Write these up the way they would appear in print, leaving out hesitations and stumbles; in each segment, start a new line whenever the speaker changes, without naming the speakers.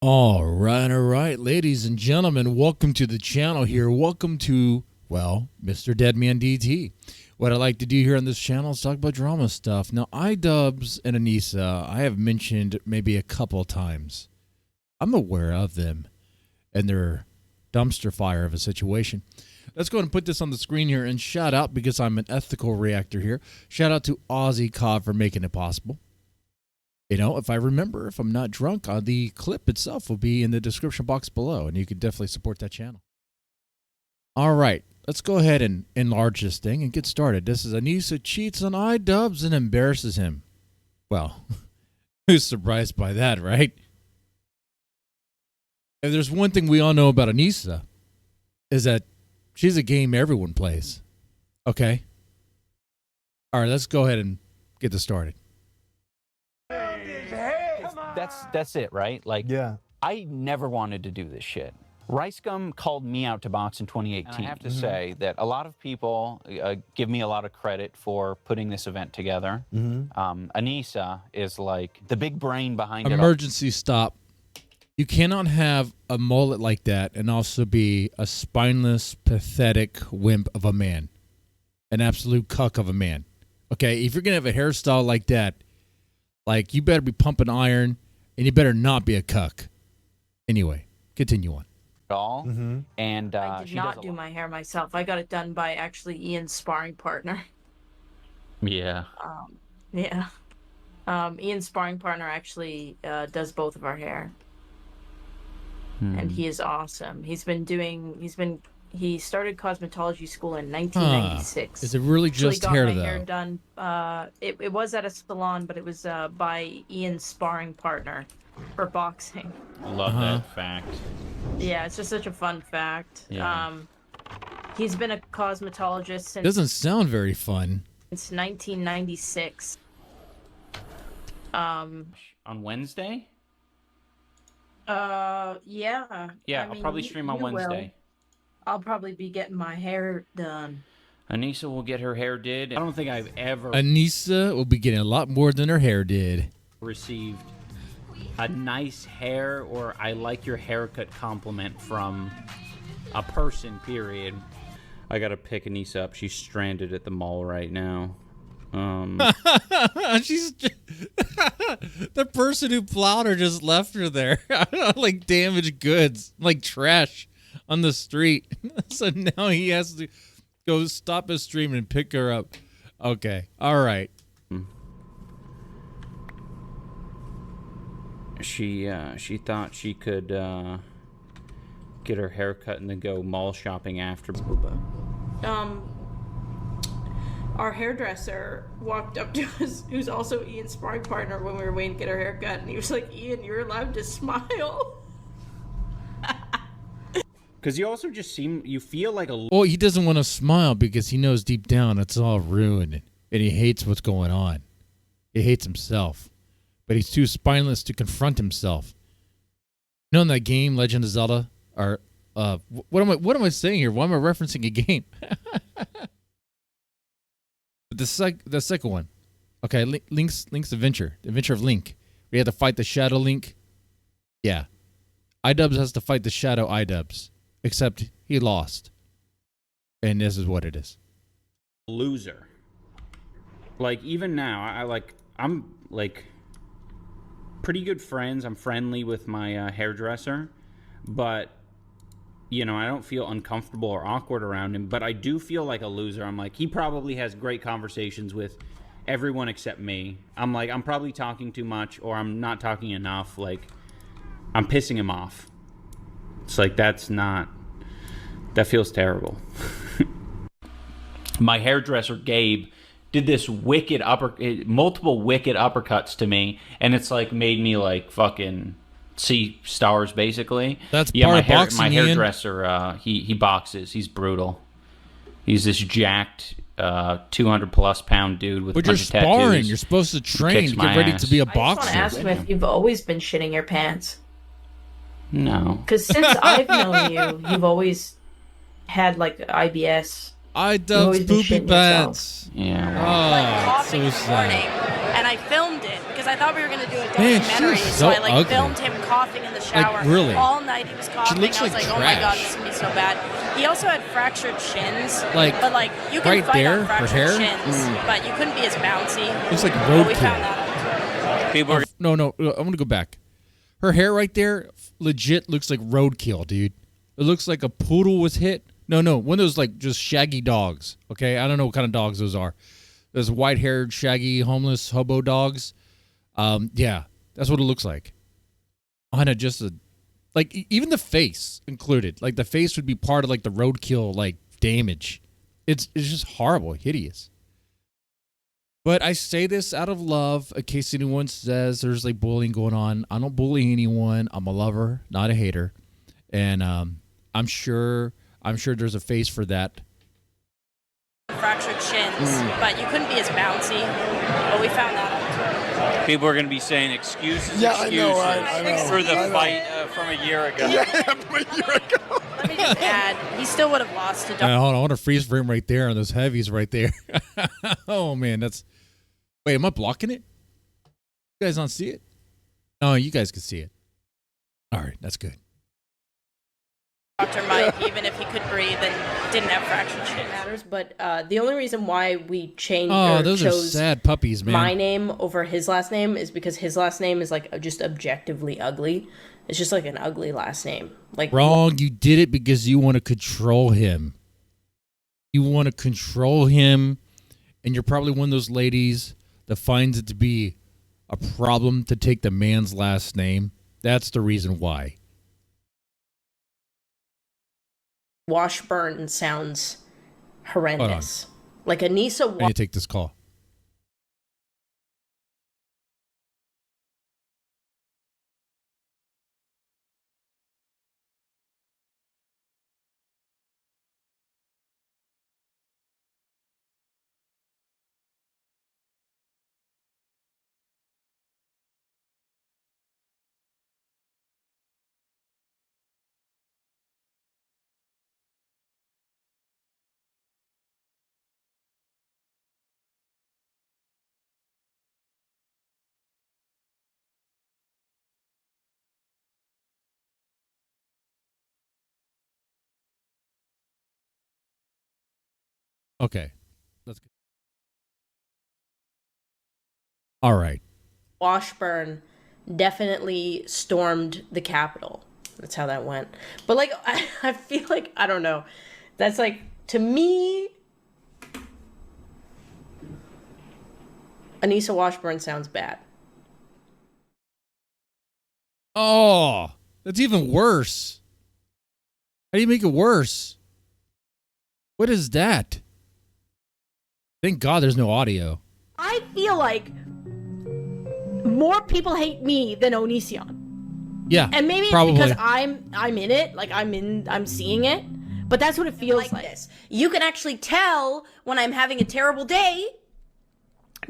All right, ladies and gentlemen, welcome to the channel here. Welcome to, well, Mr. Deadman DT. What I like to do here on this channel is talk about drama stuff. Now, iDubbbz and Anisa, I have mentioned maybe a couple times. I'm aware of them and their dumpster fire of a situation. Let's go ahead and put this on the screen here and shout out, because I'm an ethical reactor here, shout out to Cobb for making it possible. You know, if I remember, if I'm not drunk, the clip itself will be in the description box below, and you can definitely support that channel. All right, let's go ahead and enlarge this thing and get started. This is Anisa Cheats On iDubbbz and Embarrasses Him. Well, who's surprised by that, right? If there's one thing we all know about Anisa, is that she's a game everyone plays. Okay? All right, let's go ahead and get this started.
That's it, right? Like, yeah. I never wanted to do this shit. Ricegum called me out to box in 2018. And I have to say that a lot of people give me a lot of credit for putting this event together. Anisa is like the big brain behind it.
Emergency stop. You cannot have a mullet like that and also be a spineless, pathetic wimp of a man. An absolute cuck of a man. Okay, if you're going to have a hairstyle like that, like, you better be pumping iron, and you better not be a cuck. Anyway, continue on.
And I did not do my hair myself. I got it done by actually Ian's sparring partner.
Yeah.
Ian's sparring partner actually does both of our hair. And he is awesome. He started cosmetology school in 1996.
Is it really just hair, though?
Got my hair done. It was at a salon, but it was by Ian's sparring partner for boxing.
Love that fact.
Yeah, it's just such a fun fact. Yeah. He's been a cosmetologist since...
Doesn't sound very fun.
Since 1996.
On Wednesday?
Yeah.
Yeah, I'll probably stream on Wednesday.
I'll probably be getting my hair done.
Anisa will get her hair did. I don't think I've ever...
Anisa will be getting a lot more than her hair did.
...received a nice hair or I like your haircut compliment from a person, period. I gotta pick Anisa up. She's stranded at the mall right now.
She's the person who plowed her just left her there. Like damaged goods, like trash on the street. So now he has to go stop his stream and pick her up. Okay, all right.
She thought she could get her hair cut and then go mall shopping after.
Our hairdresser walked up to us, who's also Ian's sparring partner, when we were waiting to get our hair cut, and he was like, "Ian, you're allowed to smile."
Because you also just you feel like a...
Well, he doesn't want to smile because he knows deep down it's all ruined, and he hates what's going on. He hates himself, but he's too spineless to confront himself. You know, in that game, Legend of Zelda, or what am I saying here? Why am I referencing a game? But the second one, okay, Link's Adventure, the Adventure of Link. We had to fight the Shadow Link. Yeah, iDubbbz has to fight the Shadow iDubbbz. Except he lost. And this is what it is.
Loser. Like, even now, I'm like pretty good friends. I'm friendly with my hairdresser. But, you know, I don't feel uncomfortable or awkward around him. But I do feel like a loser. I'm like, he probably has great conversations with everyone except me. I'm like, I'm probably talking too much or I'm not talking enough. Like, I'm pissing him off. It's like, that feels terrible. My hairdresser, Gabe, did this multiple wicked uppercuts to me, and it's like made me like fucking see stars, basically.
That's part of boxing,
my hairdresser, he boxes. He's brutal. He's this jacked 200+ pound dude with a bunch of tattoos.
But you're sparring. You're supposed to train to get ready to be a boxer.
I just want to ask him if you've always been shitting your pants.
No.
Because since I've known you, you've always had like IBS.
iDubbbz poopy pants.
Yeah.
Oh, so sad.
And I filmed it because
because I thought we were going to do a
Man,
documentary.
she's
So
so
I like
ugly.
filmed him coughing in the shower.
really?
All night he was coughing.
looks
I was
like
like, oh my god,
trash.
this is going to be so bad. He also had fractured shins.
Like,
but like you can
right
fight
there,
on
her
fractured
hair?
shins, but you couldn't be as bouncy.
Looks like
But we
roadkill.
found that out.
People are
No, I'm gonna go back. Her hair right there, legit looks like roadkill, dude. It looks like a poodle was hit. No, one of those like just shaggy dogs. Okay, I don't know what kind of dogs those are. Those white-haired, shaggy, homeless hobo dogs. Yeah, that's what it looks like. On a just a, like even the face included. Like the face would be part of like the roadkill like damage. It's just horrible, hideous. But I say this out of love, in case anyone says there's like bullying going on. I don't bully anyone. I'm a lover, not a hater, and I'm sure there's a face for that.
Fractured shins, but you couldn't be as bouncy. But we found that out.
People are going to be saying excuses,
Yeah,
excuses
I know.
for the fight from a year ago.
Yeah, from a year ago.
Let me just add, he still would have lost to
Hold on, I want to freeze frame right there on those heavies right there. Oh man, that's. Wait, am I blocking it? You guys don't see it? No, you guys can see it. All right, that's good.
Dr. Mike, even if he could breathe and didn't have fractured shins.
Matters, but the only reason why we changed
Oh,
or
those are
chose
sad puppies, man.
my name over his last name is because his last name is like just objectively ugly. It's just like an ugly last name. Like
Wrong. You did it because you want to control him. You want to control him, and you're probably one of those ladies that finds it to be a problem to take the man's last name. That's the reason why.
Washburn sounds horrendous. Like Anisa
I need to take this call. Okay. Let's go. All right.
Washburn definitely stormed the Capitol. That's how that went. But like, I feel like, I don't know. That's like, to me, Anisa Washburn sounds bad.
Oh, that's even worse. How do you make it worse? What is that? Thank God there's no audio.
I feel like more people hate me than Onision.
Yeah,
And maybe it's
probably.
because I'm in it, like I'm seeing it. But that's what it feels like.
This. You can actually tell when I'm having a terrible day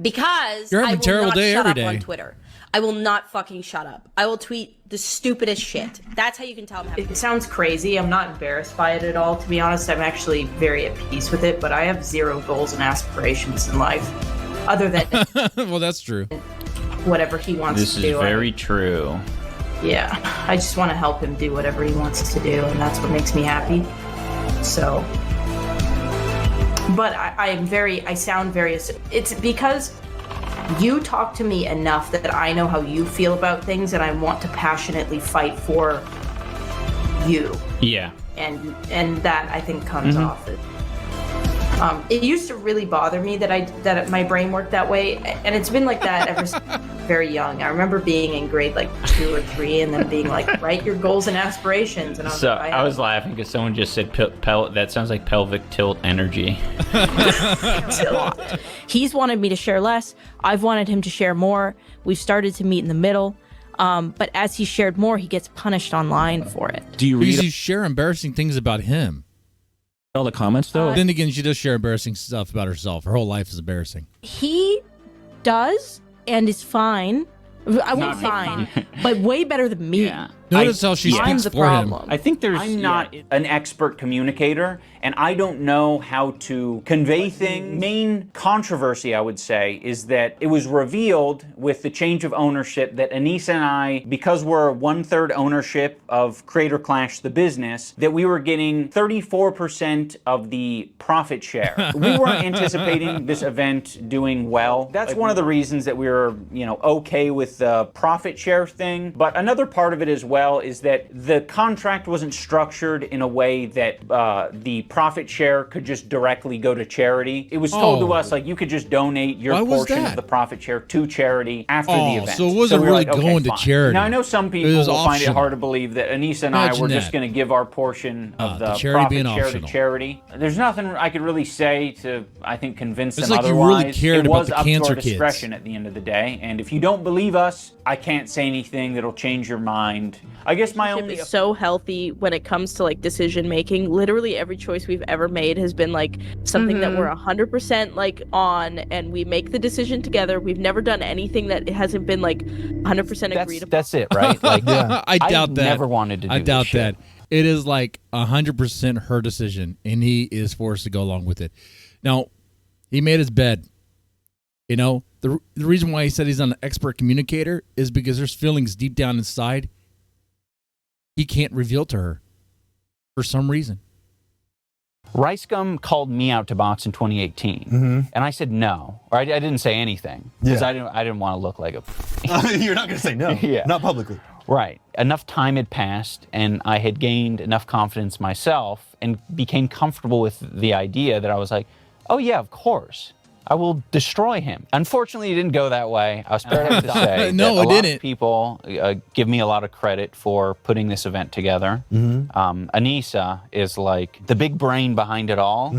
because
You're having
I
a
will
terrible
not
day
shut
every
up
day.
on Twitter. I will not fucking shut up. I will tweet the stupidest shit. That's how you can tell I'm having.
It sounds crazy. I'm not embarrassed by it at all, to be honest. I'm actually very at peace with it, but I have zero goals and aspirations in life other than
Well, that's true.
whatever he wants
This
to
is
do.
very true.
Yeah, I just want to help him do whatever he wants to do, and that's what makes me happy. So, but I sound very, it's because you talk to me enough that I know how you feel about things, and I want to passionately fight for you.
Yeah.
And that I think comes off. It used to really bother me that my brain worked that way, and it's been like that ever since very young. I remember being in grade like 2 or 3, and then being like, write your goals and aspirations. And I was
So
like,
I was laughing because someone just said that sounds like pelvic tilt energy.
He's wanted me to share less. I've wanted him to share more. We've started to meet in the middle. But as he shared more, he gets punished online for it.
Do you
Because
read
you share embarrassing things about him.
all the comments though?
Then again, she does share embarrassing stuff about herself. Her whole life is embarrassing.
He does and is fine. I won't
Not
fine, but way better than me.
Yeah.
Notice how she
I'm
speaks
the
for him.
problem.
I think there's. I'm not an expert communicator, and I don't know how to convey things. Main controversy, I would say, is that it was revealed with the change of ownership that Anisa and I, because we're 1/3 ownership of Creator Clash, the business, that we were getting 34% of the profit share. We weren't anticipating this event doing well. That's one of the reasons that we were, okay with the profit share thing. But another part of it as well is that the contract wasn't structured in a way that the profit share could just directly go to charity. It was told to us, like, you could just donate your portion of the profit share to charity after the event.
So it wasn't really going to charity.
Now, I know some people will find it hard to believe that Anisa and I were just going to give our portion of the profit share to charity. There's nothing I could really say to, I think, convince them otherwise.
You really cared about the cancer
it was up to our
kids.
discretion at the end of the day, and if you don't believe us, I can't say anything that'll change your mind. I guess my only
is so healthy when it comes to like decision making. Literally every choice we've ever made has been like something that we're 100% like on, and we make the decision together. We've never done anything that hasn't been like 100% agreed upon.
That's it, right? Like,
I doubt that.
Never wanted to do
I doubt
this shit.
that. It is like 100% her decision, and he is forced to go along with it. Now, he made his bed. The reason why he said he's not an expert communicator is because there's feelings deep down inside he can't reveal to her for some reason.
Ricegum called me out to box in 2018, and I said no, or I didn't say anything because I didn't want to look like a.
You're not going to say no, not publicly.
Right. Enough time had passed, and I had gained enough confidence myself and became comfortable with the idea that I was like, oh yeah, of course. I will destroy him. Unfortunately, it didn't go that way. I was proud to say
No,
that
it
a lot
didn't.
of people give me a lot of credit for putting this event together. Anisa is like the big brain behind it all,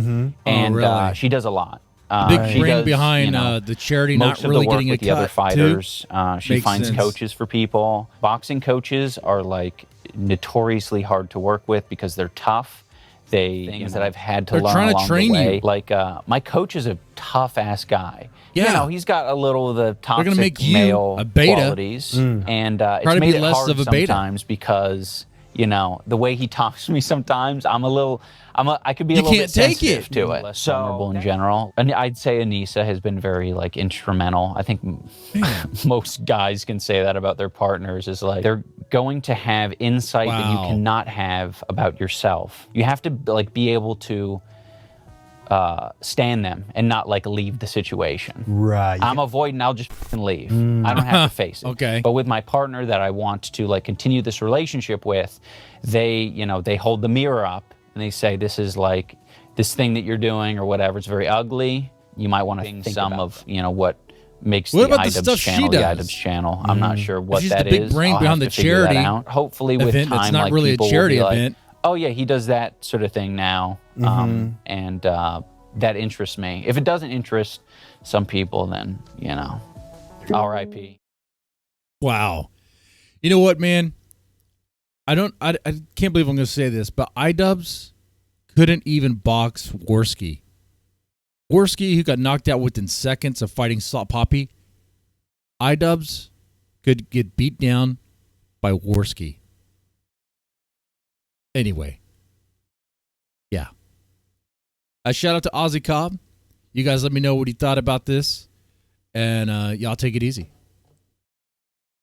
and
really?
she does a lot.
Big
she
brain
does,
behind the charity
most
not really
of the work
getting
with
a
the other
cut,
fighters. She
Makes
finds
sense.
coaches for people. Boxing coaches are like notoriously hard to work with because they're tough. Things that I've had to
They're
learn
trying to
along
train
the way.
you.
Like my coach is a tough ass guy.
Yeah.
He's got a little of the
gonna
toxic
make you
male
a beta.
qualities, and
Try
it's
to
made
be
it
less
hard
of a beta.
sometimes because the way he talks to me sometimes, I could be a
You
little
can't
bit
take
sensitive
it.
to it. Less vulnerable in general. And I'd say Anisa has been very like instrumental. I think most guys can say that about their partners, is like they're going to have insight that you cannot have about yourself. You have to like be able to stand them and not like leave the situation.
Right.
I'm avoiding, I'll just f***ing leave. I don't have to face it.
Okay.
But with my partner that I want to like continue this relationship with, they hold the mirror up and they say, this is like this thing that you're doing or whatever, it's very ugly. You might want to think some of, what makes
What
the
about the
iDubbbz
stuff she
channel the
does?
iDubbbz channel. I'm not sure what
She's
that
the big
is.
brain
I'll
behind
have
the
to figure that
charity
out. Hopefully with
event
time,
that's not
like,
really a
people will
charity
be like,
event.
oh yeah, he does that sort of thing now. And that interests me. If it doesn't interest some people, then, R.I.P.
Wow. You know what, man? I can't believe I'm going to say this, but iDubbbz couldn't even box Worski. Worski, who got knocked out within seconds of fighting Salt Poppy, iDubbbz could get beat down by Worski. Anyway. Yeah. A shout out to Ozzy Cobb. You guys let me know what you thought about this. And y'all take it easy.